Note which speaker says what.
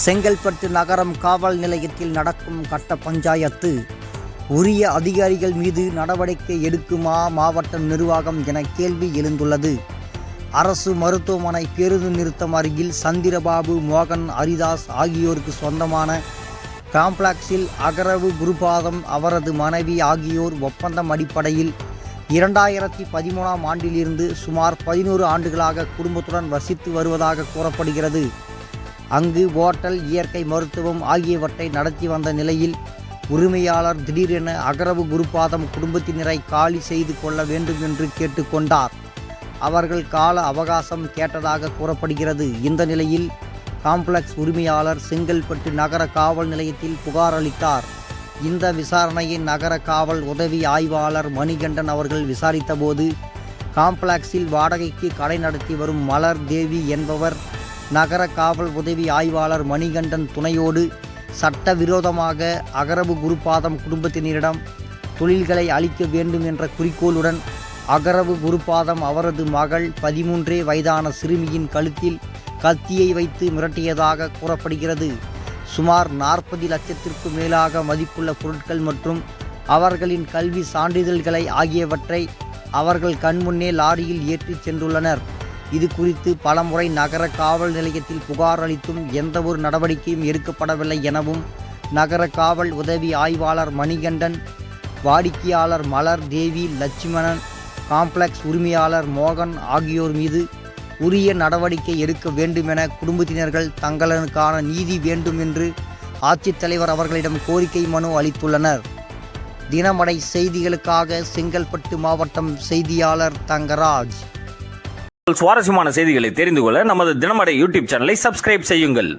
Speaker 1: செங்கல்பட்டு நகரம் காவல் நிலையத்தில் நடக்கும் கட்ட பஞ்சாயத்து. உரிய அதிகாரிகள் மீது நடவடிக்கை எடுக்குமா மாவட்ட நிர்வாகம் என கேள்வி எழுந்துள்ளது. அரசு மருத்துவமனை பேருந்து நிறுத்தம் அருகில் சந்திரபாபு, மோகன், ஹரிதாஸ் ஆகியோருக்கு சொந்தமான காம்ப்ளெக்ஸில் அகரவு குருபாதம், அவரது மனைவி ஆகியோர் ஒப்பந்தம் அடிப்படையில் 2013ஆம் ஆண்டிலிருந்து சுமார் 11 ஆண்டுகளாக குடும்பத்துடன் வசித்து வருவதாக கூறப்படுகிறது. அங்கு ஓட்டல், இயற்கை மருத்துவம் ஆகியவற்றை நடத்தி வந்த நிலையில் உரிமையாளர் திடீரென அகரவு குருபாதம் குடும்பத்தினரை காலி செய்து கொள்ள வேண்டும் என்று கேட்டுக்கொண்டார். அவர்கள் கால அவகாசம் கேட்டதாக கூறப்படுகிறது. இந்த நிலையில் காம்ப்ளெக்ஸ் உரிமையாளர் செங்கல்பட்டு நகர காவல் நிலையத்தில் புகார் அளித்தார். இந்த விசாரணையை நகர காவல் உதவி ஆய்வாளர் மணிகண்டன் அவர்கள் விசாரித்தபோது, காம்ப்ளெக்ஸில் வாடகைக்கு கடை நடத்தி வரும் மலர் தேவி என்பவர் நகர காவல் உதவி ஆய்வாளர் மணிகண்டன் துணையோடு சட்டவிரோதமாக அகரவு குருபாதம் குடும்பத்தினரிடம் தொழில்களை அளிக்க வேண்டும் என்ற குறிக்கோளுடன் அகரவு குருபாதம் அவரது மகள் 13 வயதான சிறுமியின் கழுத்தில் கத்தியை வைத்து மிரட்டியதாக கூறப்படுகிறது. சுமார் 40 லட்சத்திற்கு மேலாக மதிப்புள்ள பொருட்கள் மற்றும் அவர்களின் கல்வி சான்றிதழ்களை ஆகியவற்றை அவர்கள் கண்முன்னே லாரியில் ஏற்றிச் சென்றுள்ளனர். இது குறித்து பலமுறை நகர காவல் நிலையத்தில் புகார் அளித்தும் எந்தவொரு நடவடிக்கையும் எடுக்கப்படவில்லை எனவும் நகர காவல் உதவி ஆய்வாளர் மணிகண்டன், வாடிக்கையாளர் மலர் தேவி, லட்சுமணன், காம்ப்ளெக்ஸ் உரிமையாளர் மோகன் ஆகியோர் மீது உரிய நடவடிக்கை எடுக்க வேண்டுமென குடும்பத்தினர்கள் தங்களுக்கான நீதி வேண்டும் என்று ஆட்சித்தலைவர் அவர்களிடம் கோரிக்கை மனு அளித்துள்ளனர். தினமடை செய்திகளுக்காக செங்கல்பட்டு மாவட்டம் செய்தியாளர் தங்கராஜ்.
Speaker 2: சுவாரஸ்யமான செய்திகளை தெரிந்து கொள்ள நமது தினமடை யூடியூப் சேனலை சப்ஸ்கிரைப் செய்யுங்கள்.